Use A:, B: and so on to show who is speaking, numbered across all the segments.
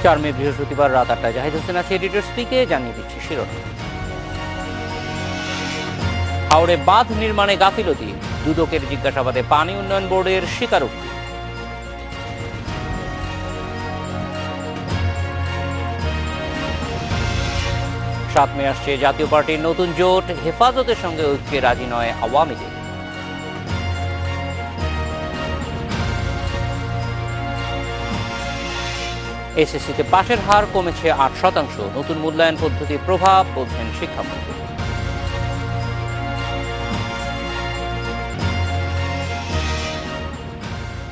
A: 4 মে বৃহস্পতিবার রাত 8টায় জাহিদ হোসেন আছে এডিটর স্পিকে। জানিয়ে দিচ্ছি শিরোনাম। হাওড়ে বাঁধ নির্মাণে গাফিলতি, দুদকের জিজ্ঞাসাবাদে পানি উন্নয়ন বোর্ডের স্বীকারোক্তি। সাত মে আসছে জাতীয় পার্টির নতুন জোট, হেফাজতের সঙ্গে ঐক্যে রাজি নয় আওয়ামী লীগ। এসএসসিতে পাশের হার কমেছে 8%, নতুন মূল্যায়ন পদ্ধতির প্রভাব বলছেন শিক্ষামন্ত্রী।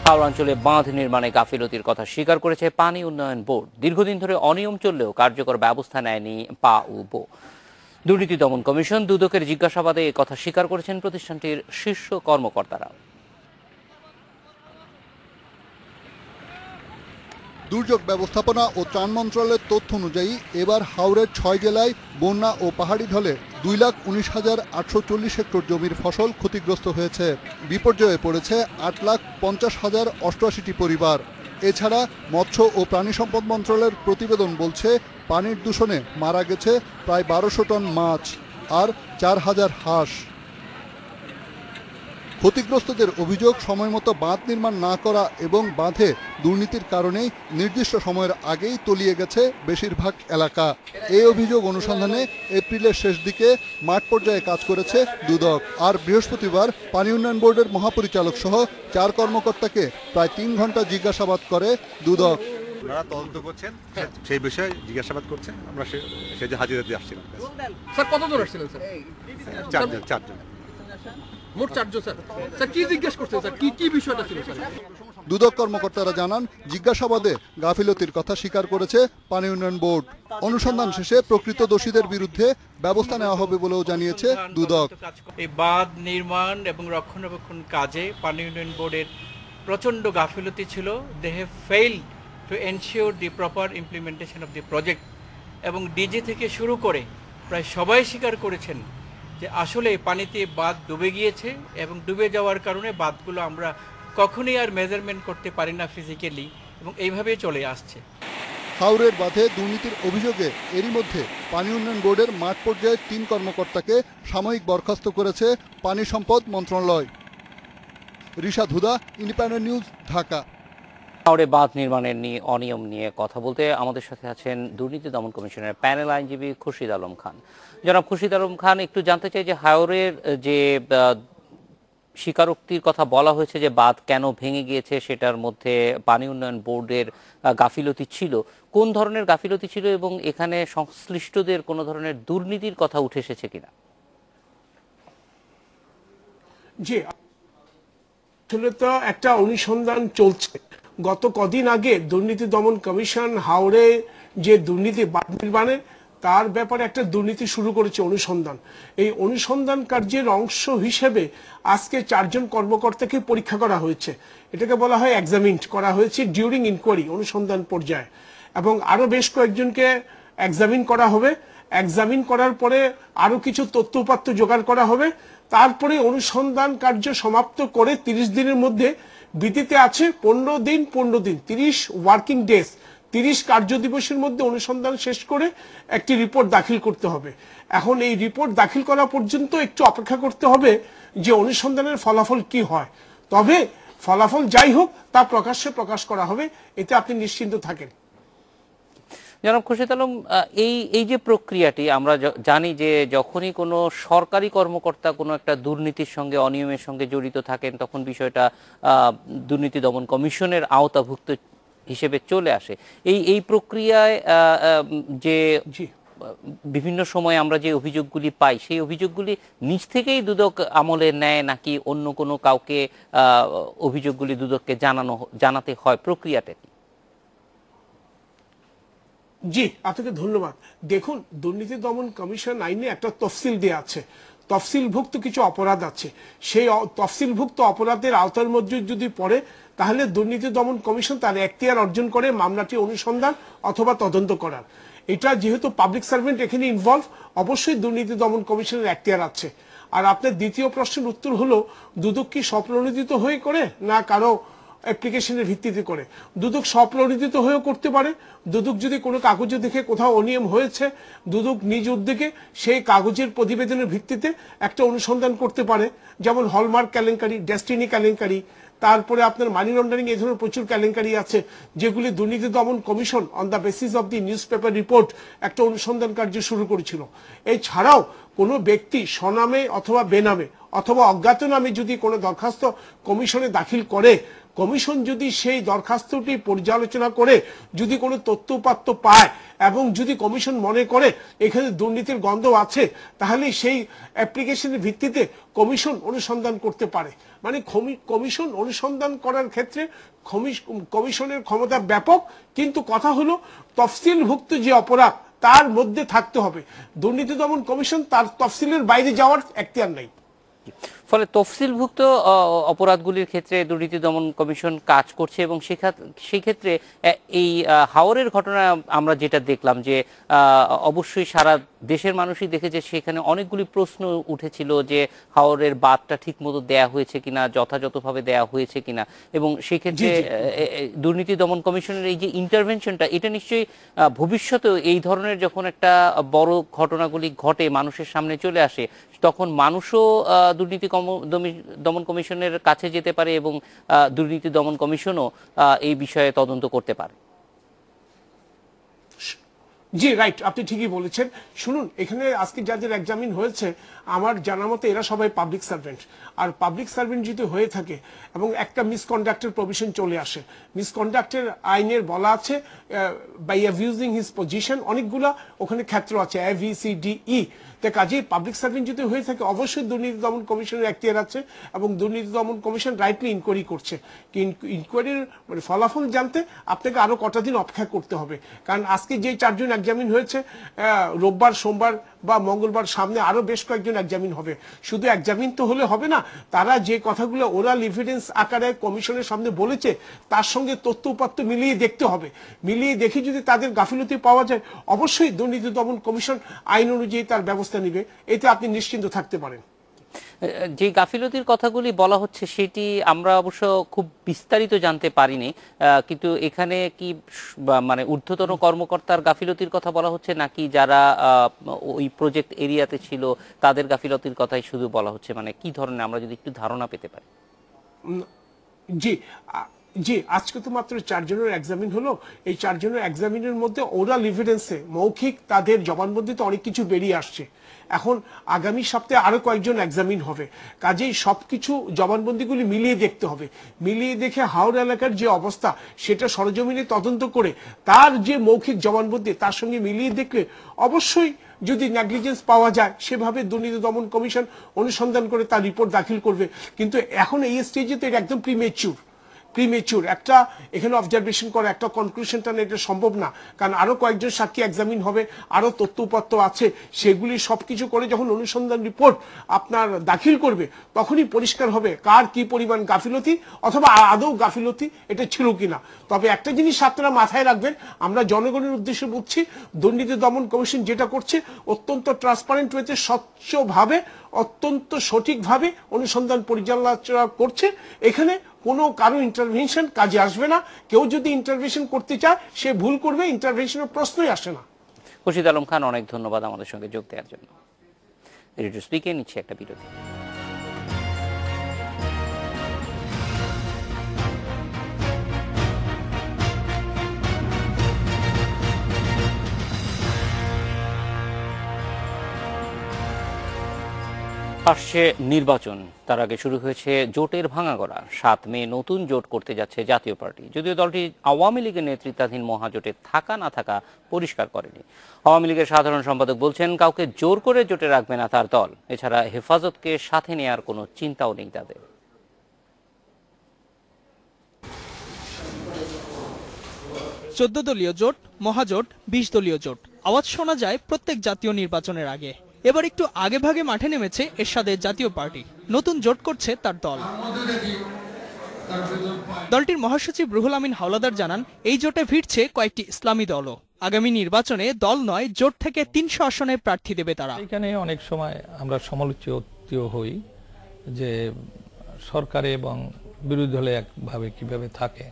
A: হাওড়া অঞ্চলে বাঁধ নির্মাণে গাফিলতির কথা স্বীকার করেছে পানি উন্নয়ন বোর্ড। দীর্ঘদিন ধরে অনিয়ম চললেও কার্যকর ব্যবস্থা নেয়নি পা-উ-ব। দুর্নীতি দমন কমিশন দুদকের জিজ্ঞাসাবাদে কথা স্বীকার করেছেন প্রতিষ্ঠানটির শীর্ষ কর্মকর্তারা।
B: দুর্যোগ ব্যবস্থাপনা ও ত্রাণ মন্ত্রণালয়ের তথ্য অনুযায়ী এবার হাওড়ের 6 জেলায় বন্যা ও পাহাড়ি ঢলে 2,19,840 হেক্টর জমির ফসল ক্ষতিগ্রস্ত হয়েছে। বিপর্যয়ে পড়েছে 8,50,88টি পরিবার। এছাড়া মৎস্য ও প্রাণী সম্পদ মন্ত্রণালয়ের প্রতিবেদন বলছে পানির দূষণে মারা গেছে প্রায় 1200 টন মাছ আর 4,000 হাঁস। ক্ষতিগ্রস্তদের অভিযোগ সময়মতো বাঁধ নির্মাণ না করা এবং বাঁধে দুর্নীতির কারণেই নির্দিষ্ট সময়ের আগেই তলিয়ে গেছে বেশিরভাগ এলাকা। এই অভিযোগ অনুসন্ধানে এপ্রিলের শেষ দিকে মাঠ পর্যায়ে কাজ করেছে দুদক। আর বৃহস্পতিবার পানি উন্নয়ন বোর্ডের মহাপরিচালক সহ 4 কর্মকর্তাকে প্রায় 3 ঘন্টা জিজ্ঞাসাবাদ করে দুদক।
C: ওনারা তদন্ত করছেন, সেই বিষয়ে জিজ্ঞাসাবাদ করছেন। আমরা সেই যে হাজিরা দিয়ে আসছিলাম।
D: স্যার কতজন আসছিলেন স্যার?
C: চারজন।
D: মোট 4 জন স্যার। স্যার কি জিজ্ঞেস করছেন স্যার? কি বিষয়টা ছিল স্যার?
B: দুদক কর্মকর্তারা জানান জিজ্ঞাসাবাদে গাফিলতির কথা স্বীকার করেছে পানি উন্নয়ন বোর্ড। অনুসন্ধান শেষে প্রকৃত দোষীদের বিরুদ্ধে ব্যবস্থা নেওয়া হবে বলেও জানিয়েছে দুদক।
E: এই বাঁধ নির্মাণ এবং রক্ষণাবেক্ষণ কাজে পানি উন্নয়ন বোর্ডের প্রচন্ড গাফিলতি ছিল। They have failed to ensure the proper implementation of the project. এবং ডিজি থেকে শুরু করে প্রায় সবাই স্বীকার করেছেন যে আসলে পানিতে বাঁধ ডুবে গিয়েছে এবং ডুবে যাওয়ার কারণে বাঁধগুলো আমরা কখনোই আর মেজারমেন্ট করতে পারি না ফিজিক্যালি, এবং এইভাবেই চলে আসছে।
B: হাওরের বাঁধে দুর্নীতির অভিযোগে এরই মধ্যে পানি উন্নয়ন বোর্ডের মাঠ পর্যায়ে 3 কর্মকর্তাকে সাময়িক বরখাস্ত করেছে পানি সম্পদ মন্ত্রণালয়। রিশাদ হুদা, ইন্ডিপেন্ডেন্ট নিউজ, ঢাকা।
A: হাওড়ে বাঁধ নির্মাণের অনিয়ম নিয়ে কথা বলতে আমাদের সাথে আছেন দুর্নীতি দমন কমিশনের প্যানেল আইনজীবী খুরশিদ আলম খান। জনাব খুরশিদ আলম খান, একটু জানতে চাই যে হাওরের যে স্বীকারোক্তির কথা বলা হয়েছে যে বাঁধ কেন ভেঙে গিয়েছে, সেটার মধ্যে পানি উন্নয়ন বোর্ডের গাফিলতি ছিল। কোন ধরনের গাফিলতি ছিল এবং এখানে সংশ্লিষ্টদের কোনো ধরনের দুর্নীতির কথা উঠে এসেছে কিনা?
F: জি, আসলে তো একটা অনুসন্ধান চলছে। গত কদিন আগে দুর্নীতি দমন কমিশন হাওড়ে যে দুর্নীতি বাঁধ নির্মাণে তার ব্যাপারে একটা দুর্নীতি শুরু করেছে অনুসন্ধান। এই অনুসন্ধান কার্যের অংশ হিসেবে আজকে 4 জন কর্মকর্তাকে পরীক্ষা করা হয়েছে। এটাকে বলা হয় এক্সামিনড করা হয়েছে ডিউরিং ইনকোয়ারি, অনুসন্ধান পর্যায়ে, এবং আরো বেশ কয়েকজনকে এক্সামিন করা হবে। এক্সামিন করার পরে আরো কিছু তথ্য উপাত্ত জোগাড় করা হবে। তারপরে অনুসন্ধান কার্য সমাপ্ত করে 30 দিনের মধ্যে বিধিতে আছে 15 দিন 30 ওয়ার্কিং ডেজ, 30 কার্য দিবসের মধ্যে অনুসন্ধান শেষ করে একটি রিপোর্ট দাখিল করতে হবে। এখন এই রিপোর্ট দাখিল করা পর্যন্ত একটু অপেক্ষা করতে হবে যে অনুসন্ধানের ফলাফল কি হয়। তবে ফলাফল যাই হোক তা প্রকাশ্যে প্রকাশ করা হবে, এতে আপনি নিশ্চিন্ত থাকেন।
A: জনাব খুরশিদ আলম, এই যে প্রক্রিয়াটি আমরা জানি যে যখনই কোনো সরকারি কর্মকর্তা কোনো একটা দুর্নীতির সঙ্গে অনিয়মের সঙ্গে জড়িত থাকেন তখন বিষয়টা দুর্নীতি দমন কমিশনের আওতাভুক্ত হিসেবে চলে আসে। এই প্রক্রিয়ায় যে বিভিন্ন সময় আমরা যে অভিযোগগুলি পাই সেই অভিযোগগুলি নিজ থেকেই দুদক আমলে নেয় নাকি অন্য কোনো কাউকে অভিযোগগুলি দুদককে জানাতে হয়? প্রক্রিয়াটা কি?
F: জি, আপনাকে ধন্যবাদ। দেখুন, দুর্নীতি দমন কমিশন আইনে একটা তফসিল দেওয়া আছে। তফসিলভুক্ত কিছু অপরাধ আছে। সেই তফসিলভুক্ত অপরাধের আওতার মধ্যে যদি পড়ে তাহলে দুর্নীতি দমন কমিশন তার এখতিয়ার অর্জন করে মামলাটি অনুসন্ধান অথবা তদন্ত করার। এটা যেহেতু পাবলিক সার্ভেন্ট এখানে ইনভলভ, অবশ্যই দুর্নীতি দমন কমিশনের এখতিয়ার আছে। আর আপনার দ্বিতীয় প্রশ্নের উত্তর হলো দুদক কি স্বপ্রণোদিত হয়ে করে না কারো অ্যাপ্লিকেশনের ভিত্তিতে করে। দুদক স্বপ্রণোদিত হয়েও করতে পারে। দুদক যদি কোনো কাগজে দেখে কোথাও অনিয়ম হয়েছে, দুদক নিজ উদ্যোগে সেই কাগজের প্রতিবেদনের ভিত্তিতে একটা অনুসন্ধান করতে পারে। যেমন হলমার্ক কেলেঙ্কারি, ডেস্টিনি কেলেঙ্কারি, তারপরে আপনার মানি লন্ডারিং, এই ধরনের প্রচুর কেলেঙ্কারি আছে যেগুলি দুর্নীতি দমন commission on the basis of the news paper report একটা অনুসন্ধান কার্য শুরু করেছিল। এছাড়াও কোনো ব্যক্তি স্বনামে অথবা বেনামে অথবা অজ্ঞাতনামে যদি কোনো দরখাস্ত কমিশনে দাখিল করে, কমিশন যদি সেই দরখাস্তটি পর্যালোচনা করে যদি কোনো তথ্য-উপাত্ত পায় এবং যদি কমিশন মনে করে এখানে দুর্নীতির গন্ধ আছে, তাহলে সেই অ্যাপ্লিকেশনের ভিত্তিতে কমিশন অনুসন্ধান করতে পারে। মানে কমিশন অনুসন্ধান করার ক্ষেত্রে কমিশনের ক্ষমতা ব্যাপক, কিন্তু কথা হলো তফসিলভুক্ত যে অপরাধ তার মধ্যে থাকতে হবে। দুর্নীতি দমন কমিশন তার তফসিলের বাইরে যাওয়ার এখতিয়ার নাই।
A: ফলে তফসিলভুক্ত অপরাধগুলির ক্ষেত্রে দুর্নীতি দমন কমিশন কাজ করছে এবং সেই ক্ষেত্রে এই হাওরের ঘটনা আমরা যেটা দেখলাম যে অবশ্যই সারা দেশের মানুষই দেখেছে, সেখানে অনেকগুলি প্রশ্ন উঠেছিল যে হাওরের বাঁধটা ঠিক মতো দেয়া হয়েছে কিনা, যথাযথভাবে দেয়া হয়েছে কিনা, এবং সেই ক্ষেত্রে দুর্নীতি দমন কমিশনের এই যে ইন্টারভেনশনটা, এটা নিশ্চয়ই ভবিষ্যতেও এই ধরনের যখন একটা বড় ঘটনাগুলি ঘটে মানুষের সামনে চলে আসে, তখন মানুষও দুর্নীতি দমন কমিশনের কাছে যেতে পারে এবং দুর্নীতি দমন কমিশনও এই বিষয়ে তদন্ত করতে পারে।
F: জি রাইট, আপনি ঠিকই বলেছেন। শুনুন, এখানে আজকে যাদের এক্সামিন হয়েছে আমার জানা মতে এরা সবাই পাবলিক সার্ভেন্ট। আর পাবলিক সার্ভেন্ট যদি হয়ে থাকে এবং একটা মিসকন্ডাক্টের প্রভিশন চলে আসে, মিসকন্ডাক্টের আইনের বলা আছে বাই অ্যাবিউজিং হিজ পজিশন, অনেকগুলা ওখানে ক্ষেত্র আছে, ABCDE। কাজেই পাবলিক সার্ভেন্ট যদি হয়ে থাকে অবশ্যই দুর্নীতি দমন কমিশনের এখতিয়ার আছে এবং দুর্নীতি দমন কমিশন রাইটলি ইনকোয়ারি করছে। ইনকোয়ারির মানে ফলাফল জানতে আপনাকে আরো কটা দিন অপেক্ষা করতে হবে, কারণ আজকে যে 4 জন এক্সামিন হয়েছে, রোববার, সোমবার বা মঙ্গলবার সামনে আরো বেশ কয়েকজন এক্সামিন হবে। শুধু এক্সামিন তো হলে হবে না, তারা যে কথাগুলো ওরাল এভিডেন্স আকারে কমিশনের সামনে বলেছে তার সঙ্গে তথ্য উপাত্ত মিলিয়ে দেখতে হবে। মিলিয়ে দেখে যদি তাদের গাফিলতি পাওয়া যায়, অবশ্যই দুর্নীতি দমন কমিশন আইন অনুযায়ী তার ব্যবস্থা নিবে, এতে আপনি নিশ্চিন্ত থাকতে পারেন।
A: যে গাফিলতির কথাগুলি বলা হচ্ছে সেটি আমরা অবশ্য খুব বিস্তারিত জানতে পারিনি, কিন্তু এখানে কি মানে ঊর্ধ্বতন কর্মকর্তার গাফিলতির কথা বলা হচ্ছে নাকি যারা ওই প্রজেক্ট এরিয়াতে ছিল তাদের গাফিলতির কথাই শুধু বলা হচ্ছে, মানে কি ধরনের, আমরা যদি একটু ধারণা পেতে পারি?
F: জি, আজকে তো মাত্র 4 জনের এক্সামিন হলো। এই 4 জনের এক্সামিনের মধ্যে ওরাল এভিডেন্সে মৌখিক তাদের জবানবন্দিতে অনেক কিছু বেরিয়ে আসছে। এখন আগামী সপ্তাহে আরো কয়েকজন এক্সামিন হবে, কাজেই সবকিছু জবানবন্দিগুলি মিলিয়ে দেখতে হবে। মিলিয়ে দেখে হাওড় এলাকার যে অবস্থা সেটা সরজমিনে তদন্ত করে তার যে মৌখিক জবানবন্দি তার সঙ্গে মিলিয়ে দেখলে অবশ্যই যদি নেগলিজেন্স পাওয়া যায় সেভাবে দুর্নীতি দমন কমিশন অনুসন্ধান করে তার রিপোর্ট দাখিল করবে। কিন্তু এখন এই স্টেজে তো এটা একদম প্রিমেচুর একটা এখানে অবজারভেশন করা, একটা কনক্লুশনটা এটা সম্ভব না, কারণ আরো কয়েকজন সাক্ষী এক্সামিন হবে, আরো তথ্য-উপাত্ত আছে, সেগুলি সবকিছু করে যখন অনুসন্ধান রিপোর্ট আপনার দাখিল করবে তখনই পরিষ্কার হবে কার কি পরিমাণ গাফিলতি অথবা আদৌ গাফিলতি এটা ছিল কিনা। তবে একটা জিনিস আপনারা মাথায় রাখবেন, আমরা জনগণের উদ্দেশ্যে বলছি, দুর্নীতি দমন কমিশন যেটা করছে অত্যন্ত ট্রান্সপারেন্ট হয়েছে, স্বচ্ছভাবে অত্যন্ত সঠিকভাবে অনুসন্ধান পরিচালনা করছে। এখানে কোনো কারো ইন্টারভেনশন কাজে আসবে না। কেউ যদি ইন্টারভেনশন করতে চায় সে ভুল করবে, ইন্টারভেনশনের প্রশ্নই আসে না।
A: খুরশিদ আলম খান, অনেক ধন্যবাদ আমাদের সঙ্গে যোগ দেওয়ার জন্য। রেডিও স্পিকে নিচ্ছে একটা বিরতি। আসছে নির্বাচন, তার আগে শুরু হয়েছে জোটের ভাঙাগড়া। 7 মে নতুন জোট করতে যাচ্ছে জাতীয় পার্টি, যদিও দলটি আওয়ামী লীগের নেতৃত্বাধীন মহাজোটে থাকা না থাকা পরিষ্কার করেনি। আওয়ামী লীগের সাধারণ সম্পাদক বলছেন কাউকে জোর করে জোটে রাখবে না তার দল। এছাড়া হেফাজতকে সাথে নেয়ার কোনো চিন্তাও নেই তাদের।
G: 14 দলীয় জোট, মহাজোট, 20 দলীয় জোট, আওয়াজ শোনা যায় প্রত্যেক জাতীয় নির্বাচনের আগে। এবার একটু আগে ভাগে মাঠে নেমেছে এরশাদের জাতীয় পার্টি, নতুন জোট করছে তার দল। দলটির মহাসচিব রুহুল আমিন হাওলাদার জানান এই জোটে ভিড়ছে কয়েকটি ইসলামী দলও। আগামী নির্বাচনে দল নয় জোট থেকে 300 আসনের প্রার্থী দেবে তারা।
H: এখানে অনেক সময় আমরা সমালোচিত হই যে সরকারে এবং বিরোধী দলে একভাবে কিভাবে থাকে।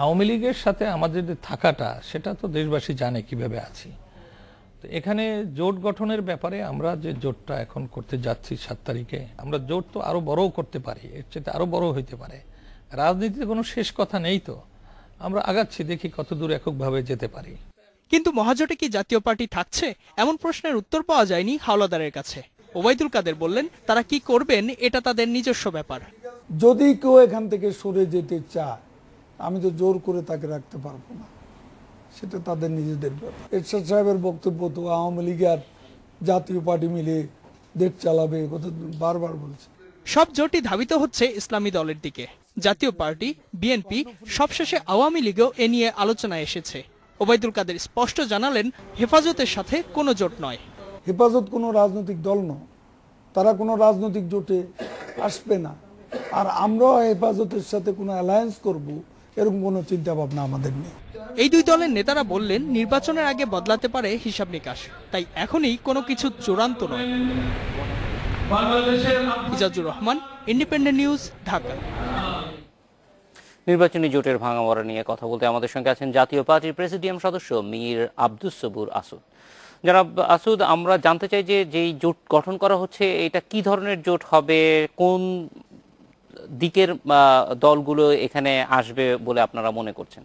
H: আওয়ামী লীগের সাথে আমাদের যে থাকাটা সেটা তো দেশবাসী জানে কিভাবে আছি। তো এখানে জোট গঠনের ব্যাপারে আমরা যে জোটটা এখন করতে যাচ্ছি 7 তারিখে, আমরা জোট তো আরো বড়ও করতে পারি, এর চেয়ে আরো বড় হইতে পারে। রাজনীতিতে কোনো শেষ কথা নেই, তো আমরা আগাচ্ছি, দেখি কত দূর এককভাবে যেতে পারি।
G: কিন্তু মহাজোটে কি জাতীয় পার্টি থাকছে, এমন প্রশ্নের উত্তর পাওয়া যায়নি হাওলাদারের কাছে। ওবায়দুল কাদের বললেন, তারা কি করবেন এটা তাদের নিজস্ব ব্যাপার।
I: যদি কেউ এখান থেকে সরে যেতে চায়, আমি তো জোর করে তাকে রাখতে পারবো না, সেটা তাদের নিজেদের ব্যাপার। এরশাদ সাহেবের বক্তব্য তো আওয়ামী লীগ আর জাতীয় পার্টি মিলে দেশ চালাবে, কথা বারবার বলছে।
G: সব জোটই ধাবিত হচ্ছে ইসলামী দলের দিকে। জাতীয় পার্টি, বিএনপি, সবশেষে আওয়ামী লীগও এ নিয়ে আলোচনায় এসেছে। ওবায়দুল কাদের স্পষ্ট জানালেন, হেফাজতের সাথে কোনো জোট নয়।
I: হেফাজত কোনো রাজনৈতিক দল নয়, তারা কোনো রাজনৈতিক জোটে আসবে না। আর আমরাও হেফাজতের সাথে কোনো অ্যালায়েন্স করব, এরকম কোনো চিন্তা ভাবনা আমাদের নেই।
G: এই দুই দলের নেতারা বললেন, নির্বাচনের আগে বদলাতে পারে হিসাব নিকাশ, তাই এখনই কোনো কিছু চূড়ান্ত নয়। Ijazur Rahman, independent news, Dhaka.
A: নির্বাচনী জোটের ভাঙামরা নিয়ে কথা বলতে আমাদের সঙ্গে আছেন জাতীয় পার্টির প্রেসিডিয়াম সদস্য মীর আব্দুস সবুর আসুদ। জনাব আসুদ, আমরা জানতে চাই যে যেই জোট গঠন করা হচ্ছে এটা কি ধরনের জোট হবে, কোন দিকের দলগুলো এখানে আসবে বলে আপনারা মনে করছেন?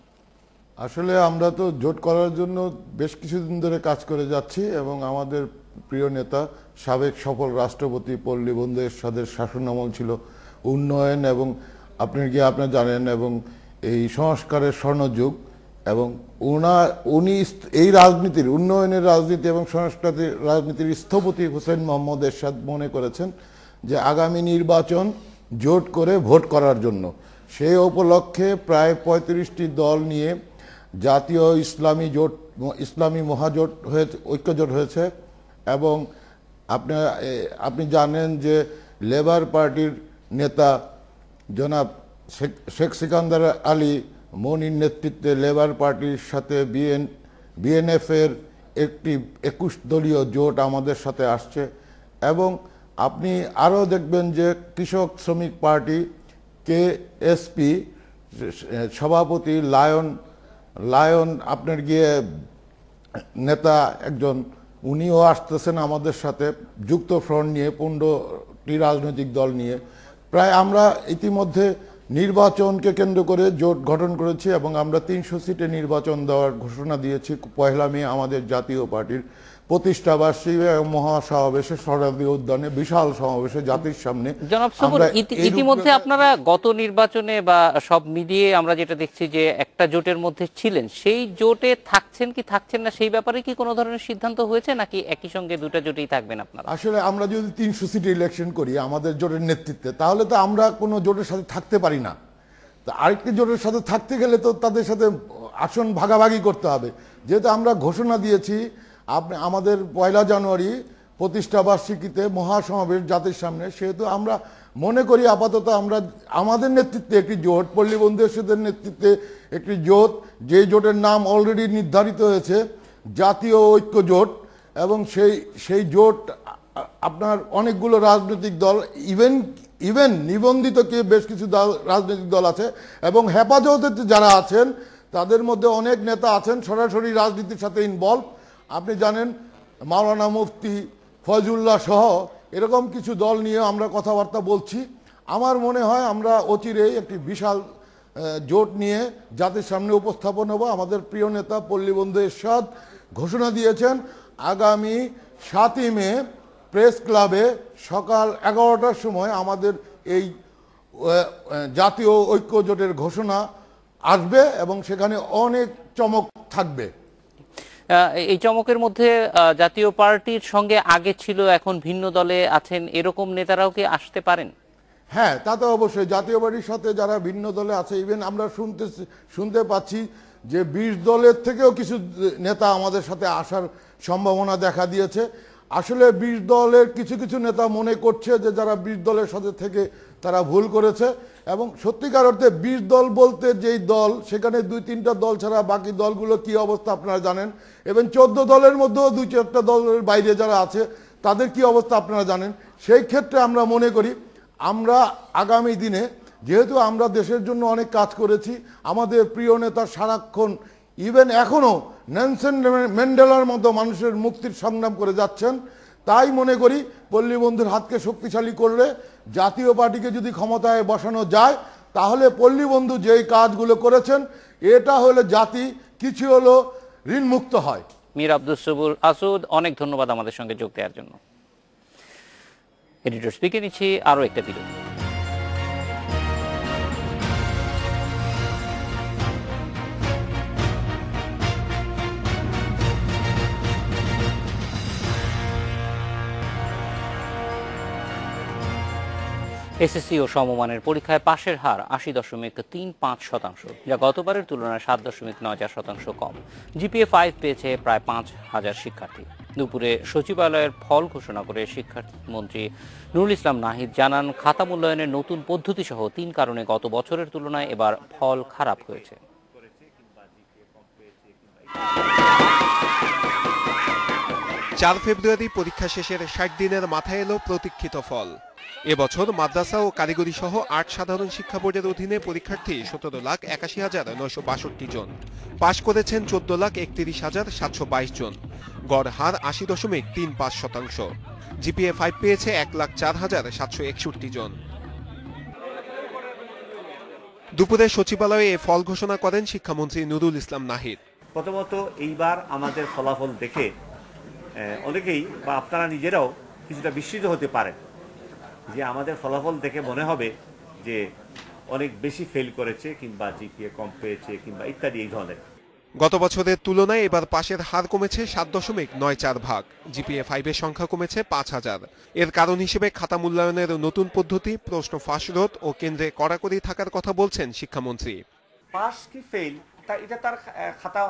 J: আসলে আমরা তো জোট করার জন্য বেশ কিছুদিন ধরে কাজ করে যাচ্ছি এবং আমাদের প্রিয় নেতা সাবেক সফল রাষ্ট্রপতি পল্লী বন্ধু এরশাদের শাসনামল ছিল উন্নয়ন এবং আপনারা জানেন এবং এই সংস্কারের স্বর্ণযুগ, এবং উনি এই রাজনীতির উন্নয়নের রাজনীতি এবং সংস্কারের রাজনীতির স্থপতি হোসেন মোহাম্মদ এরশাদ মনে করেছেন যে আগামী নির্বাচন জোট করে ভোট করার জন্য। সেই উপলক্ষে প্রায় 35টি দল নিয়ে জাতীয় ইসলামী মহাজোট হয়েছে, ঐক্যজোট হয়েছে। এবং আপনি জানেন যে লেবার পার্টির নেতা জনাব শেখ সিকান্দার আলী মনির নেতৃত্বে লেবার পার্টির সাথে বিএনএফ এর একটি 21 দলীয় জোট আমাদের সাথে আসছে। এবং আপনি আরও দেখবেন যে কৃষক শ্রমিক পার্টি কেএসপি সভাপতি লায়ন আপনার নেতা একজন, উনিও আসতেছেন আমাদের সাথে, যুক্ত ফ্রন্ট নিয়ে 15টি রাজনৈতিক দল নিয়ে। প্রায় আমরা ইতিমধ্যে নির্বাচনকে কেন্দ্র করে জোট গঠন করেছি এবং আমরা 300 সিটে নির্বাচন দেওয়ার ঘোষণা দিয়েছি। 1 মে আমাদের জাতীয় পার্টির প্রতিষ্ঠা বার্ষিকী এবং মহাসমাবেশে সরোয়ার্দী উদ্যানে বিশাল সমাবেশে জাতির সামনে।
A: জনাব সবুর, ইতিমধ্যে আপনারা গত নির্বাচনে বা সব মিলিয়ে আমরা যেটা দেখছি যে একটা জোটের মধ্যে ছিলেন, সেই জোটে থাকছেন কি থাকছেন না সেই ব্যাপারে কি কোনো ধরনের সিদ্ধান্ত হয়েছে, নাকি একই সঙ্গে দুটো জোটেই থাকবেন আপনারা?
J: আসলে আমরা যদি 300 সিটে ইলেকশন করি আমাদের জোটের নেতৃত্বে, তাহলে তো আমরা কোনো জোটের সাথে থাকতে পারি না। তো আরেকটি জোটের সাথে থাকতে গেলে তো তাদের সাথে আসন ভাগাভাগি করতে হবে। যেহেতু আমরা ঘোষণা দিয়েছি আমাদের 1 জানুয়ারি প্রতিষ্ঠা বার্ষিকীতে মহাসমাবেশ জাতির সামনে, সেহেতু আমরা মনে করি আপাতত আমরা আমাদের নেতৃত্বে একটি জোট, পল্লী বন্ধু এরশাদের নেতৃত্বে একটি জোট, যে জোটের নাম অলরেডি নির্ধারিত হয়েছে জাতীয় ঐক্য জোট। এবং সেই জোট আপনার অনেকগুলো রাজনৈতিক দল, ইভেন নিবন্ধিত বেশ কিছু রাজনৈতিক দল আছে, এবং হেফাজতে যারা আছেন তাদের মধ্যে অনেক নেতা আছেন সরাসরি রাজনীতির সাথে ইনভলভ। আপনি জানেন মাওলানা মুফতি ফয়জুল্লাহ সহ এরকম কিছু দল নিয়ে আমরা কথাবার্তা বলছি। আমার মনে হয় আমরা অচিরেই একটি বিশাল জোট নিয়ে জাতির সামনে উপস্থাপন হব। আমাদের প্রিয় নেতা পল্লী বন্ধু এরশাদ ঘোষণা দিয়েছেন আগামী 7 মে প্রেস ক্লাবে সকাল 11টার সময় আমাদের এই জাতীয় ঐক্য জোটের ঘোষণা আসবে এবং সেখানে অনেক চমক থাকবে।
A: এই চমকের মধ্যে জাতীয় পার্টির সঙ্গে আগে ছিল, এখন ভিন্ন দলে আছেন, এরকম নেতারাও কি আসতে পারেন?
J: হ্যাঁ, তা তো অবশ্যই। জাতীয় পার্টির সাথে যারা ভিন্ন দলে আছে, ইভেন আমরা শুনতে পাচ্ছি যে 20 দলের থেকেও কিছু নেতা আমাদের সাথে আসার সম্ভাবনা দেখা দিয়েছে। আসলে 20 দলের কিছু নেতা মনে করছে যে যারা 20 দলের সাথে থেকে তারা ভুল করেছে, এবং সত্যিকার অর্থে 20 দল বলতে যেই দল, সেখানে 2-3টা দল ছাড়া বাকি দলগুলো কি অবস্থা আপনারা জানেন, এবং 14 দলের মধ্যেও 2-4টা দলের বাইরে যারা আছে তাদের কি অবস্থা আপনারা জানেন। সেই ক্ষেত্রে আমরা মনে করি আমরা আগামী দিনে যেহেতু আমরা দেশের জন্য অনেক কাজ করেছি, আমাদের প্রিয় নেতা সারাক্ষণ ইভেন এখনো নেলসন ম্যান্ডেলার মতো মানুষের মুক্তির সংগ্রাম করে যাচ্ছেন, তাই মনে করি পল্লী বন্ধুর হাতকে শক্তিশালী করলে জাতীয় পার্টিকে যদি ক্ষমতায় বসানো যায় তাহলে পল্লী বন্ধু যেই কাজগুলো করেছেন এটা হলে জাতি কিছু হলো ঋণমুক্ত হয়।
A: মীর আব্দুস সবুর আসুদ, অনেক ধন্যবাদ আমাদের সঙ্গে যোগ দেওয়ার জন্য। এডিটর স্পিকে নিচ্ছি আরও একটা বিরতি। এসএসসি ও সমমানের পরীক্ষায় পাশের হার ৮০.৩৫%, যা গতবারের তুলনায় ৭.৯৪% কম। জিপিএ 5 পেয়েছে প্রায় ৫,০০০ শিক্ষার্থী। দুপুরে সচিবালয়ের ফল ঘোষণা করে শিক্ষামন্ত্রী নুরুল ইসলাম নাহিদ জানান, খাতা মূল্যায়নের নতুন পদ্ধতি সহ ৩ কারণে গত বছরের তুলনায় এবার ফল খারাপ হয়েছে।
K: ৪ ফেব্রুয়ারি পরীক্ষা শেষের ৬০ দিনের মাথায় এলো প্রতীক্ষিত ফল। এবছর মাদ্রাসা ও কারিগরি সহ ৮ সাধারণ শিক্ষা বোর্ডের অধীনে পরীক্ষার্থী ১৭,৮১,৯৬২ জন। পাশ করেছেন ১৪,৩১,৭২২ জন। গড় হার ৮০.৩৫%। জিপিএ 5 পেয়েছে ১,০৪,৭৬১ জন। দুপুরে সচিবালয়ে এ ফল ঘোষণা করেন শিক্ষামন্ত্রী নুরুল ইসলাম নাহিদ।
L: প্রথমত এইবার আমাদের ফলাফল দেখে অনেকেই বা আপনারা নিজেরাও কিছুটা বিস্মিত হতে পারেন যে আমাদের ফলাফল দেখে মনে হবে যে অনেক বেশি ফেল করেছে কিংবা জিপিএ কম পেয়েছে কিংবা ইত্যাদি এই ধরনের।
K: গত বছরের তুলনায় এবার পাশের হার কমেছে ৭.৯৪%। জিপিএ 5 এর সংখ্যা কমেছে ৫,০০০। এর কারণ হিসেবে খাতা মূল্যায়নের নতুন পদ্ধতি, প্রশ্ন ফাঁস রোধ ও কেন্দ্রে কড়াকড়ি থাকার কথা বলছেন শিক্ষামন্ত্রী।
L: পাস কি ফেল এটা তার খাতা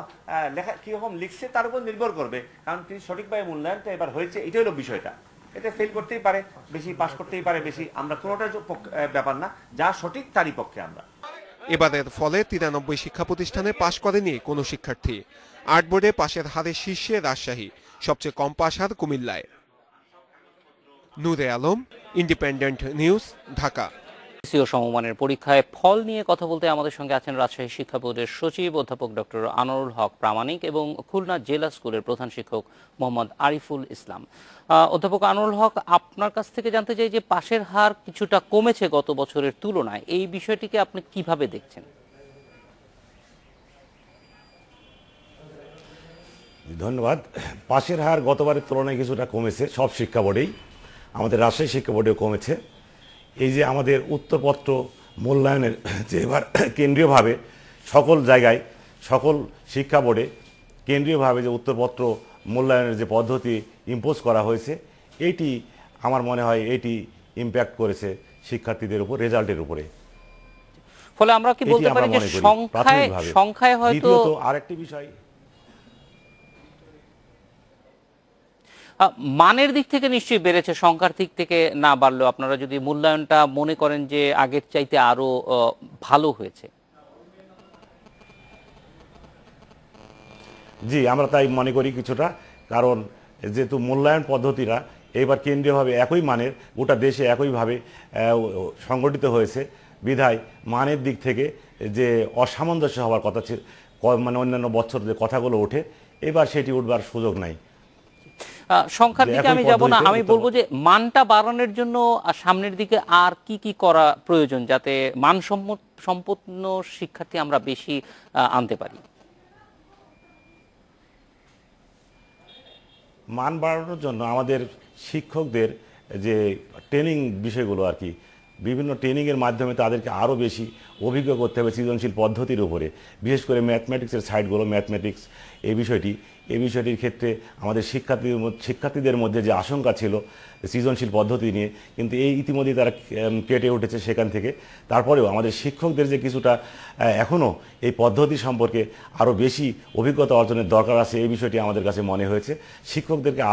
L: লেখা কিরকম লিখছে তার উপর নির্ভর করবে, কারণ তিনি সঠিকভাবে মূল্যায়নটা এবার হয়েছে, এটাই হলো বিষয়টা। এটা ফেল করতেই পারে বেশি, পাস করতেই পারে বেশি, আমরা কোনোটার ব্যাপার না, যা সঠিক তারই পক্ষে আমরা।
K: এবারের ফলে 93 শিক্ষা প্রতিষ্ঠানে পাশ করেনি কোনো শিক্ষার্থী। ৮ বোর্ডে পাশের হারে শীর্ষে রাজশাহী, সবচেয়ে কম পাশ হার কুমিল্লায়। Nure Alam, independent news, Dhaka.
A: SSC ও সমমানের পরীক্ষায় ফল নিয়ে কথা বলতে আমাদের সঙ্গে আছেন রাজশাহী শিক্ষা বোর্ডের সচিব অধ্যাপক ডক্টর আনোয়ারুল হক প্রামাণিক এবং খুলনা জেলা স্কুলের প্রধান শিক্ষক মোহাম্মদ আরিফুল ইসলাম। অধ্যাপক আনোয়ারুল হক, আপনার কাছ থেকে জানতে চাই যে পাশের হার কিছুটা কমেছে গত বছরের তুলনায়, এই বিষয়টিকে আপনি কিভাবে দেখছেন?
M: ধন্যবাদ। পাশের হার গতবারের তুলনায় কিছুটা কমেছে সব শিক্ষা বোর্ডেই, আমাদের রাজশাহী শিক্ষা বোর্ডেও কমেছে। এই যে আমাদের উত্তরপত্র মূল্যায়নের যে এবার কেন্দ্রীয়ভাবে সকল জায়গায় সকল শিক্ষা বোর্ডে কেন্দ্রীয়ভাবে যে উত্তরপত্র মূল্যায়নের যে পদ্ধতি ইম্পোজ করা হয়েছে, এইটি আমার মনে হয় এটি ইম্প্যাক্ট করেছে শিক্ষার্থীদের উপর, রেজাল্টের উপরে।
A: ফলে আমরা কি বলতে পারি যে সংখ্যায় হয়তো
M: আরেকটি বিষয়
A: মানের দিক থেকে নিশ্চয়ই বেড়েছে, সংখ্যার দিক থেকে না বাড়লেও আপনারা যদি মূল্যায়নটা মনে করেন যে আগের চাইতে আরো ভালো হয়েছে।
M: জি, আমরা তাই মনে করি কিছুটা, কারণ যেহেতু মূল্যায়ন পদ্ধতিটা এবার কেন্দ্রীয়ভাবে একই মানের গোটা দেশে একইভাবে সংগঠিত হয়েছে, বিধায় মানের দিক থেকে যে অসামঞ্জস্য হওয়ার কথা ছিল, মানে অন্যান্য বছর যে কথাগুলো ওঠে, এবার সেটি উঠবার সুযোগ নাই।
A: সংখ্যার দিকে আমি যাব না, আমি বলবো যে মানটা বাড়ানোর জন্য সামনের দিকে আর কি কি করা প্রয়োজন যাতে মানসম্পন্ন শিক্ষার্থী আমরা বেশি আনতে পারি।
M: মান বাড়ানোর জন্য আমাদের শিক্ষকদের যে ট্রেনিং বিষয়গুলো আর কি, বিভিন্ন ট্রেনিংয়ের মাধ্যমে তাদেরকে আরও বেশি অভিজ্ঞ করতে হবে সৃজনশীল পদ্ধতির উপরে, বিশেষ করে ম্যাথমেটিক্সের সাইডগুলো, ম্যাথমেটিক্স এই বিষয়টির ক্ষেত্রে আমাদের শিক্ষার্থীদের মধ্যে যে আশঙ্কা ছিল সৃজনশীল পদ্ধতি নিয়ে, কিন্তু এই ইতিমধ্যেই তারা কেটে উঠেছে সেখান থেকে। তারপরেও আমাদের শিক্ষকদের যে কিছুটা এখনও এই পদ্ধতি সম্পর্কে আরও বেশি অভিজ্ঞতা অর্জনের দরকার আছে, এই বিষয়টি আমাদের কাছে মনে হয়েছে। শিক্ষকদেরকে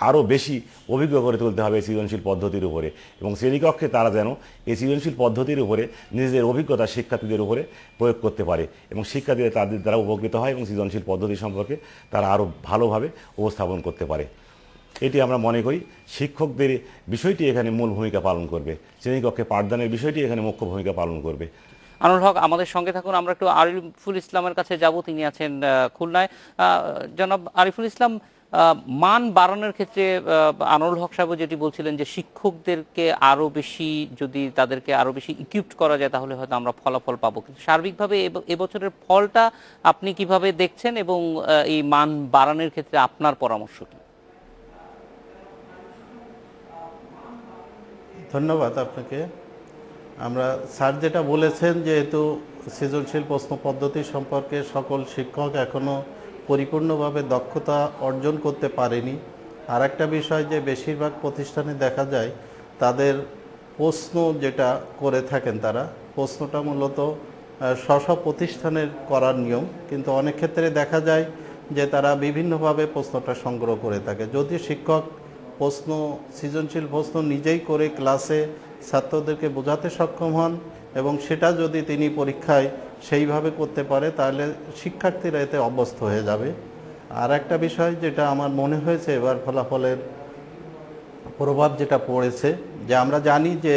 M: আরও বেশি অভিজ্ঞ করে তুলতে হবে সৃজনশীল পদ্ধতির উপরে, এবং শ্রেণীকক্ষে তারা যেন এই সৃজনশীল পদ্ধতির উপরে নিজেদের অভিজ্ঞতা শিক্ষার্থীদের উপরে প্রয়োগ করতে পারে এবং শিক্ষার্থীরা তাদের দ্বারা উপকৃত হয় এবং সৃজনশীল পদ্ধতি সম্পর্কে তারা আরও ভালোভাবে উপস্থাপন করতে পারে। এটি আমরা মনে করি শিক্ষকদের বিষয়টি এখানে মূল ভূমিকা পালন করবে, শ্রেণীকক্ষে পাঠদানের বিষয়টি এখানে মুখ্য ভূমিকা পালন করবে।
A: আনোয়ার হক, আমাদের সঙ্গে থাকুন। আমরা একটু আরিফুল ইসলামের কাছে যাব, তিনি আছেন খুলনায়। জনাব আরিফুল ইসলাম, মান বাড়ানোর ক্ষেত্রে আনোয়ারুল হক সাহেব যেটি বলছিলেন যে শিক্ষকদেরকে আরো বেশি, যদি তাদেরকে আরো বেশি ইকুইপড করা যায় তাহলে হয়তো আমরা ফলাফল পাবো, কিন্তু সার্বিকভাবে এবছরের ফলটা আপনি কিভাবে দেখছেন এবং এই মান বাড়ানোর ক্ষেত্রে আপনার পরামর্শ কি?
N: ধন্যবাদ আপনাকে। আমরা স্যার যেটা বলেছেন, যেহেতু সৃজনশীল প্রশ্ন পদ্ধতি সম্পর্কে সকল শিক্ষক এখনো পরিপূর্ণভাবে দক্ষতা অর্জন করতে পারেনি। আর একটা বিষয় যে বেশিরভাগ প্রতিষ্ঠানে দেখা যায় তাদের প্রশ্ন যেটা করে থাকেন, তারা প্রশ্নটা মূলত স্ব প্রতিষ্ঠানের করার নিয়ম, কিন্তু অনেক ক্ষেত্রে দেখা যায় যে তারা বিভিন্নভাবে প্রশ্নটা সংগ্রহ করে থাকে। যদি শিক্ষক প্রশ্ন, সৃজনশীল প্রশ্ন নিজেই করে ক্লাসে ছাত্রদেরকে বোঝাতে সক্ষম হন এবং সেটা যদি তিনি পরীক্ষায় সেইভাবে করতে পারে, তাহলে শিক্ষার্থীরা এতে অভ্যস্ত হয়ে যাবে। আর একটা বিষয় যেটা আমার মনে হয়েছে এবার ফলাফলের প্রভাব যেটা পড়েছে, যে আমরা জানি যে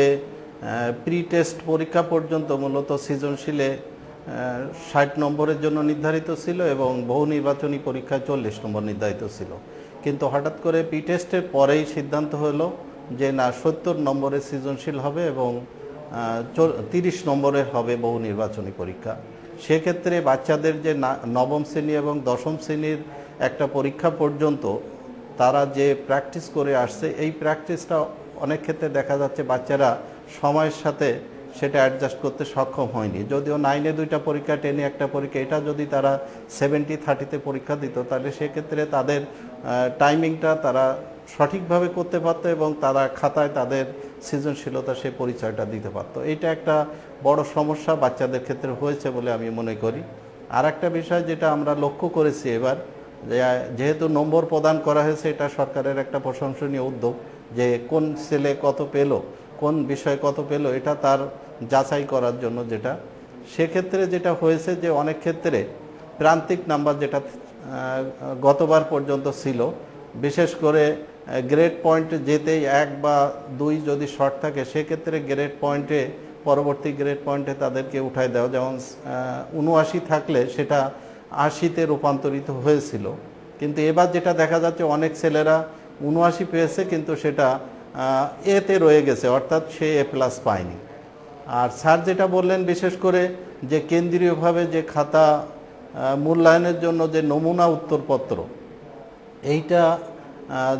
N: প্রি টেস্ট পরীক্ষা পর্যন্ত মূলত সৃজনশীলে 60 নম্বরের জন্য নির্ধারিত ছিল এবং বহু নির্বাচনী পরীক্ষায় 40 নম্বর নির্ধারিত ছিল, কিন্তু হঠাৎ করে প্রি টেস্টের পরেই সিদ্ধান্ত হলো যে না, 70 নম্বরের সৃজনশীল হবে এবং 30 নম্বরের হবে বহু নির্বাচনী পরীক্ষা। সেক্ষেত্রে বাচ্চাদের যে নবম শ্রেণী এবং দশম শ্রেণীর একটা পরীক্ষা পর্যন্ত তারা যে প্র্যাকটিস করে আসছে, এই প্র্যাকটিসটা অনেক ক্ষেত্রে দেখা যাচ্ছে বাচ্চারা সময়ের সাথে সেটা অ্যাডজাস্ট করতে সক্ষম হয়নি। যদিও 9-এ 2টা পরীক্ষা, 10-এ একটা পরীক্ষা, এটা যদি তারা 70-30-তে পরীক্ষা দিত, তাহলে সেক্ষেত্রে তাদের টাইমিংটা তারা সঠিকভাবে করতে পারত এবং তারা খাতায় তাদের সৃজনশীলতা সে পরিচয়টা দিতে পারত। এটা একটা বড় সমস্যা বাচ্চাদের ক্ষেত্রে হয়েছে বলে আমি মনে করি। আর একটা বিষয় যেটা আমরা লক্ষ্য করেছি এবার, যেহেতু নম্বর প্রদান করা হয়েছে, এটা সরকারের একটা প্রশংসনীয় উদ্যোগ, যে কোন ছেলে কত পেল, কোন বিষয় কত পেল, এটা তার যাচাই করার জন্য। যেটা সেক্ষেত্রে যেটা হয়েছে যে অনেক ক্ষেত্রে প্রান্তিক নাম্বার যেটা গতবার পর্যন্ত ছিল, বিশেষ করে গ্রেড পয়েন্টে যেতেই 1 বা 2 যদি শর্ট থাকে, সেক্ষেত্রে গ্রেড পয়েন্টে, পরবর্তী গ্রেড পয়েন্টে তাদেরকে উঠায় দেওয়া, যেমন 79 থাকলে সেটা 80-তে রূপান্তরিত হয়েছিল। কিন্তু এবার যেটা দেখা যাচ্ছে অনেক ছেলেরা 79 পেয়েছে কিন্তু সেটা এতে রয়ে গেছে, অর্থাৎ সে A+ পায়নি। আর স্যার যেটা বললেন বিশেষ করে যে কেন্দ্রীয়ভাবে যে খাতা মূল্যায়নের জন্য যে নমুনা উত্তরপত্র, এইটা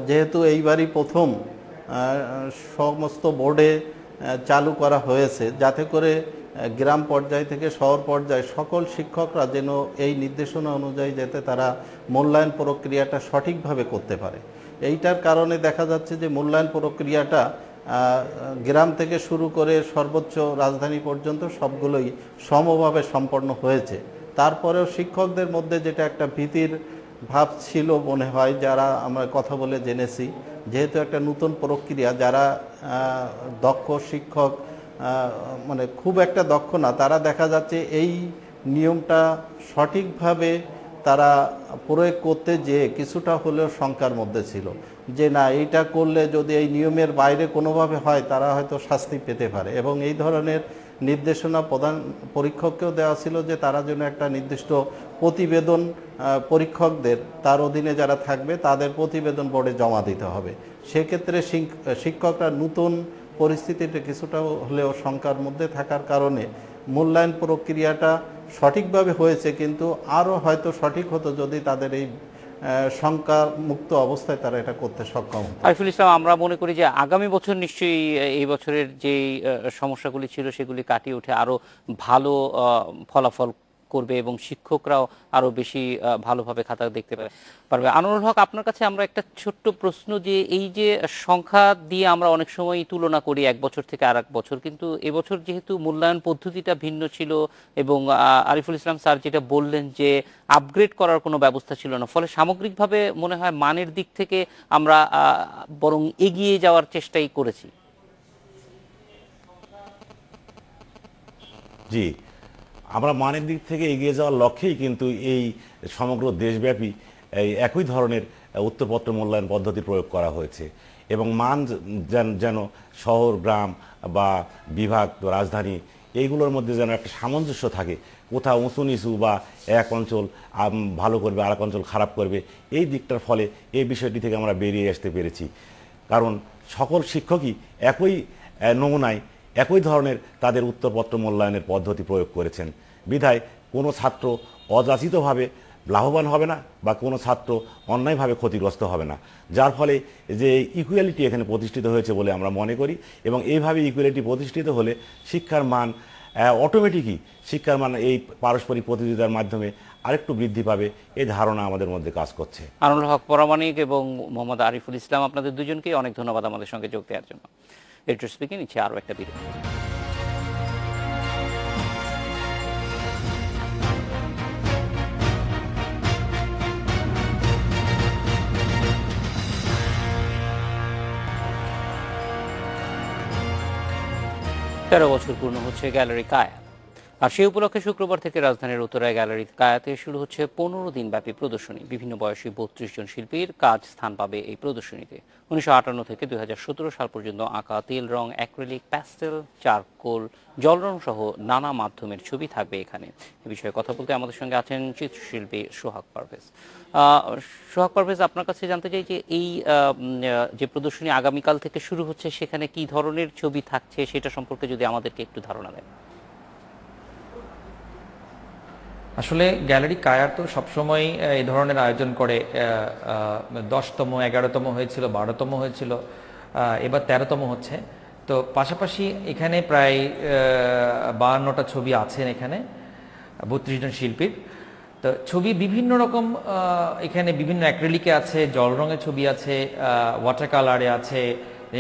N: যেহেতু এইবারই প্রথম সমস্ত বোর্ডে চালু করা হয়েছে, যাতে করে গ্রাম পর্যায় থেকে শহর পর্যায়ে সকল শিক্ষকরা যেন এই নির্দেশনা অনুযায়ী যাতে তারা মূল্যায়ন প্রক্রিয়াটা সঠিকভাবে করতে পারে। এইটার কারণে দেখা যাচ্ছে যে মূল্যায়ন প্রক্রিয়াটা গ্রাম থেকে শুরু করে সর্বোচ্চ রাজধানী পর্যন্ত সবগুলোই সমভাবে সম্পন্ন হয়েছে। তারপরেও শিক্ষকদের মধ্যে যেটা একটা ভীতির ভাব ছিল মনে হয়, যারা আমরা কথা বলে জেনেছি, যেহেতু একটা নতুন প্রক্রিয়া, যারা দক্ষ শিক্ষক মানে খুব একটা দক্ষ না, তারা দেখা যাচ্ছে এই নিয়মটা সঠিকভাবে তারা প্রয়োগ করতে যেয়ে কিছুটা হলেও শঙ্কার মধ্যে ছিল, যে না, এইটা করলে যদি এই নিয়মের বাইরে কোনোভাবে হয় তারা হয়তো শাস্তি পেতে পারে। এবং এই ধরনের নির্দেশনা প্রধান পরীক্ষককেও দেওয়া ছিল যে তারা যেন একটা নির্দিষ্ট প্রতিবেদন পরীক্ষকদের, তার অধীনে যারা থাকবে তাদের প্রতিবেদন বোর্ডে জমা দিতে হবে। সেক্ষেত্রে শিক্ষকরা নতুন পরিস্থিতিতে কিছুটা হলেও শঙ্কার মধ্যে থাকার কারণে মূল্যায়ন প্রক্রিয়াটা সঠিকভাবে হয়েছে, কিন্তু আরও হয়তো সঠিক হতো যদি তাদের এই শঙ্কা মুক্ত অবস্থায় তারা এটা করতে সক্ষম হতো।
A: আরিফুল ইসলাম, আমরা মনে করি যে আগামী বছর নিশ্চয়ই এই বছরের যে সমস্যাগুলি ছিল সেগুলি কাটিয়ে উঠে আরো ভালো ফলাফল করবে এবং শিক্ষকরাও আরো বেশি ভালোভাবে খাতা দেখতে পারবে। আনোয়ারুল হক, আপনার কাছে আমরা একটা ছোট্ট প্রশ্ন, যে এই যে সংখ্যা দিয়ে আমরা অনেক সময় তুলনা করি এক বছর থেকে আর এক বছর, কিন্তু এবছর যেহেতু মূল্যায়ন পদ্ধতিটা ভিন্ন ছিল এবং আরিফুল ইসলাম স্যার যেটা বললেন যে আপগ্রেড করার কোনো ব্যবস্থা ছিল না, ফলে সামগ্রিকভাবে মনে হয় মানের দিক থেকে আমরা বরং এগিয়ে যাওয়ার চেষ্টাই করেছি।
M: জি, আমরা মানের দিক থেকে এগিয়ে যাওয়ার লক্ষ্যেই কিন্তু এই সমগ্র দেশব্যাপী এই একই ধরনের উত্তরপত্র মূল্যায়ন পদ্ধতি প্রয়োগ করা হয়েছে এবং মান যেন শহর গ্রাম বা বিভাগ রাজধানী এইগুলোর মধ্যে যেন একটা সামঞ্জস্য থাকে, কোথাও উঁচু নিচু বা এক অঞ্চল ভালো করবে আর এক অঞ্চল খারাপ করবে, এই দিকটার ফলে এই বিষয়টি থেকে আমরা বেরিয়ে আসতে পেরেছি। কারণ সকল শিক্ষকই একই নমুনায় একই ধরনের তাদের উত্তরপত্র মূল্যায়নের পদ্ধতি প্রয়োগ করেছেন, বিধায় কোনো ছাত্র অযাচিতভাবে লাভবান হবে না বা কোনো ছাত্র অন্যায়ভাবে ক্ষতিগ্রস্ত হবে না, যার ফলে যে ইকুয়ালিটি এখানে প্রতিষ্ঠিত হয়েছে বলে আমরা মনে করি। এবং এইভাবে ইকুয়ালিটি প্রতিষ্ঠিত হলে শিক্ষার মান অটোমেটিকই শিক্ষার মান এই পারস্পরিক প্রতিযোগিতার মাধ্যমে আরেকটু বৃদ্ধি পাবে, এই ধারণা আমাদের মধ্যে কাজ করছে।
A: আনোয়ার হক পরামানিক এবং মোহাম্মদ আরিফুল ইসলাম, আপনাদের দুজনকেই অনেক ধন্যবাদ আমাদের সঙ্গে যোগ দেওয়ার জন্য। এডিটর স্পিকিং নিচ্ছে আরও একটা বিরতি। তেরো বছর পূর্ণ হচ্ছে গ্যালারি কায়া, আর সেই উপলক্ষে শুক্রবার থেকে রাজধানীর উত্তরায় গ্যালারি কায়াতে শুরু হচ্ছে 15 দিন ব্যাপী প্রদর্শনী। বিভিন্ন বয়সী 32 জন শিল্পীর কাজ স্থান পাবে এই প্রদর্শনীতে। 1958 থেকে 2017 সাল পর্যন্ত আঁকা তেল রং, অ্যাক্রিলিক, প্যাস্টেল, চারকোল, জল রং সহ নানা মাধ্যমের ছবি থাকবে এখানে। এ বিষয়ে কথা বলতে আমাদের সঙ্গে আছেন চিত্রশিল্পী সোহাগ পারভেজ। সোহাগ পারভেজ, আপনার কাছে জানতে চাই যে এই যে প্রদর্শনী আগামীকাল থেকে শুরু হচ্ছে, সেখানে কি ধরনের ছবি থাকছে সেটা সম্পর্কে যদি আমাদেরকে একটু ধারণা দেন।
O: আসলে গ্যালারি কায়া তো সবসময় এই ধরনের আয়োজন করে। 10তম, 11তম হয়েছিল, 12তম হয়েছিল, এবার 13তম হচ্ছে। তো পাশাপাশি এখানে প্রায় 52টা ছবি আছেন এখানে 32 জন শিল্পীর। তো ছবি বিভিন্ন রকম, এখানে বিভিন্ন অ্যাক্রিলিকে আছে, জল রঙের ছবি আছে, ওয়াটার কালারে আছে,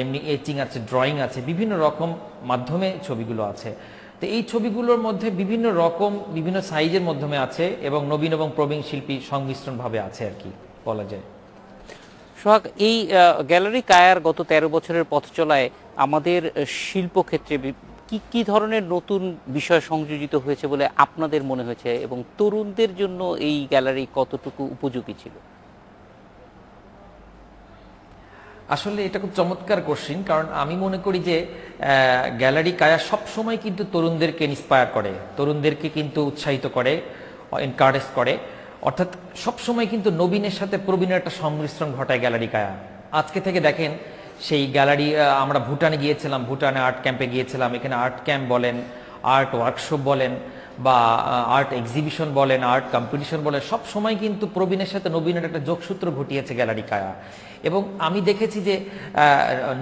O: এমনি এচিং আছে, ড্রয়িং আছে, বিভিন্ন রকম মাধ্যমে ছবিগুলো আছে। তো এই ছবিগুলোর মধ্যে বিভিন্ন রকম বিভিন্ন সাইজের মাধ্যমে আছে এবং নবীন এবং প্রবীণ শিল্পী সংমিশ্রণভাবে আছে আর কি বলা যায়।
A: সোহাগ, এই গ্যালারি কায়ার গত 13 বছরের পথ চলায় আমাদের শিল্পক্ষেত্রে কি কি ধরনের নতুন বিষয় সংযোজিত হয়েছে বলে আপনাদের মনে হয়েছে, এবং তরুণদের জন্য এই গ্যালারি কতটুকু উপযোগী ছিল?
O: আসলে এটা খুব চমৎকার কোশ্চিন, কারণ আমি মনে করি যে গ্যালারি কায়া সবসময় কিন্তু তরুণদেরকে ইন্সপায়ার করে, তরুণদেরকে কিন্তু উৎসাহিত করে, এনকারেজ করে। অর্থাৎ সবসময় কিন্তু নবীনের সাথে প্রবীণের একটা সংমিশ্রণ ঘটায় গ্যালারি কায়া। আজকে থেকে দেখেন সেই গ্যালারি, আমরা ভুটানে গিয়েছিলাম, ভুটানে আর্ট ক্যাম্পে গিয়েছিলাম। এখানে আর্ট ক্যাম্প বলেন, আর্ট ওয়ার্কশপ বলেন বা আর্ট এক্সিবিশন বলেন, আর্ট কম্পিটিশন বলেন, সব সময় কিন্তু প্রবীণের সাথে নবীনের একটা যোগসূত্র ঘটিয়েছে গ্যালারি কায়া। এবং আমি দেখেছি যে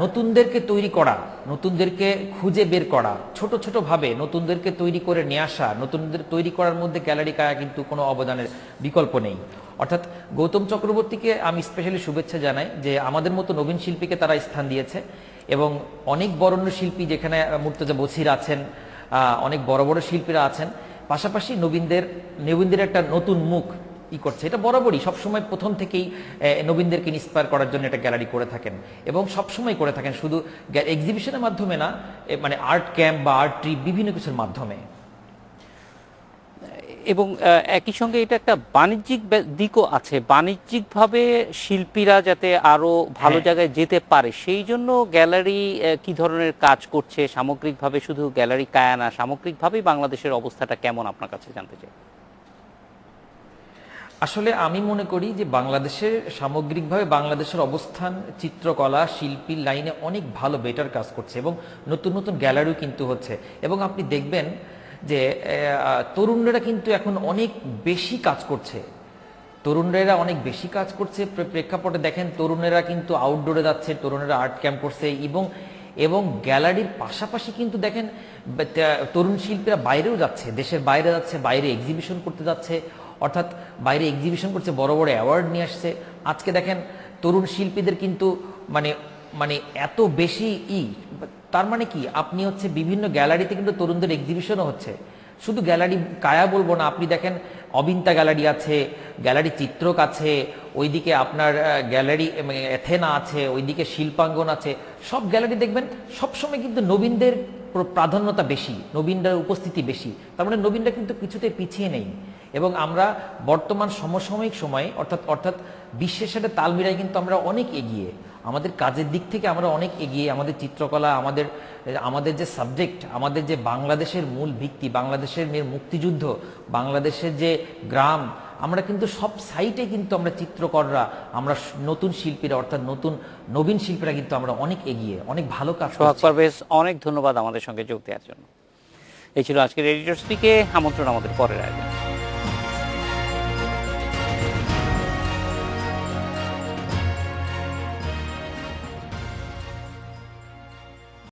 O: নতুনদেরকে তৈরি করা, নতুনদেরকে খুঁজে বের করা, ছোট ছোটভাবে নতুনদেরকে তৈরি করে নিয়ে আসা, নতুনদের তৈরি করার মধ্যে গ্যালারি কায়া কিন্তু কোনো অবদানের বিকল্প নেই। অর্থাৎ গৌতম চক্রবর্তীকে আমি স্পেশালি শুভেচ্ছা জানাই যে আমাদের মতো নবীন শিল্পীকে তারা স্থান দিয়েছে, এবং অনেক বরেণ্য শিল্পী যেখানে মুর্তজা বছির আছেন, অনেক বড় বড় শিল্পীরা আছেন, পাশাপাশি নবীনদের একটা নতুন মুখ করছে। এটা বরাবরই সবসময় প্রথম থেকেই নবীনদেরকে ইন্সপায়ার করার জন্য এটা গ্যালারি করে থাকেন এবং সবসময় করে থাকেন, শুধু এক্সিবিশনের মাধ্যমে না, মানে আর্ট ক্যাম্প বা আর্ট ট্রিপ বিভিন্ন কিছুর মাধ্যমে।
A: এবং একই সঙ্গে এটা একটা বাণিজ্যিক দিকও আছে, বাণিজ্যিকভাবে শিল্পীরা যাতে আরো ভালো জায়গায় যেতে পারে সেই জন্য গ্যালারি কি ধরনের কাজ করছে সামগ্রিকভাবে, শুধু গ্যালারি কায়া না, সামগ্রিকভাবেই বাংলাদেশের অবস্থাটা কেমন আপনার কাছে জানতে চাই।
O: আসলে আমি মনে করি যে বাংলাদেশের সামগ্রিকভাবে বাংলাদেশের অবস্থান চিত্রকলা শিল্পীর লাইনে অনেক ভালো বেটার কাজ করছে এবং নতুন নতুন গ্যালারিও কিন্তু হচ্ছে। এবং আপনি দেখবেন যে তরুণরা কিন্তু এখন অনেক বেশি কাজ করছে, তরুণরা অনেক বেশি কাজ করছে। প্রেক্ষাপটে দেখেন তরুণেরা কিন্তু আউটডোরে যাচ্ছে, তরুণেরা আর্ট ক্যাম্প করছে, এবং গ্যালারির পাশাপাশি কিন্তু দেখেন তরুণ শিল্পীরা বাইরেও যাচ্ছে, দেশের বাইরে যাচ্ছে, বাইরে এক্সিবিশন করতে যাচ্ছে, অর্থাৎ বাইরে এক্সিবিশন করছে, বড় বড় অ্যাওয়ার্ড নিয়ে আসছে। আজকে দেখেন তরুণ শিল্পীদের কিন্তু মানে এত বেশি তার মানে কি, আপনি হচ্ছে বিভিন্ন গ্যালারিতে কিন্তু তরুণদের এক্সিবিশনও হচ্ছে। শুধু গ্যালারি কায়া বলবো না, আপনি দেখেন অবিন্তা গ্যালারি আছে, গ্যালারি চিত্রক আছে, ওইদিকে আপনার গ্যালারি এথেনা আছে, ওইদিকে শিল্পাঙ্গন আছে। সব গ্যালারি দেখবেন সবসময় কিন্তু নবীনদের প্রাধান্যতা বেশি, নবীনদের উপস্থিতি বেশি। তার মানে নবীনরা কিন্তু কিছুতে পিছিয়ে নেই। এবং আমরা বর্তমান সমসাময়িক সময়ে অর্থাৎ বিশ্বের সাথে তাল মিলাই কিন্তু আমরা অনেক এগিয়ে, আমাদের কাজের দিক থেকে আমরা অনেক এগিয়ে। আমাদের চিত্রকলা, আমাদের যে সাবজেক্ট, আমাদের যে বাংলাদেশের মূল ভিত্তি, বাংলাদেশের মুক্তিযুদ্ধ, বাংলাদেশের যে গ্রাম, আমরা কিন্তু সব সাইটে কিন্তু আমরা চিত্রকররা, আমরা নতুন শিল্পীরা অর্থাৎ নবীন শিল্পীরা কিন্তু আমরা অনেক এগিয়ে, অনেক ভালো কাজ করছি।
A: সোহাগ পারভেজ, অনেক ধন্যবাদ আমাদের সঙ্গে যোগ দেওয়ার জন্য। এই ছিল আজকের এডিটর স্পিকে। আমন্ত্রণ আমাদের পরের আয়োজন।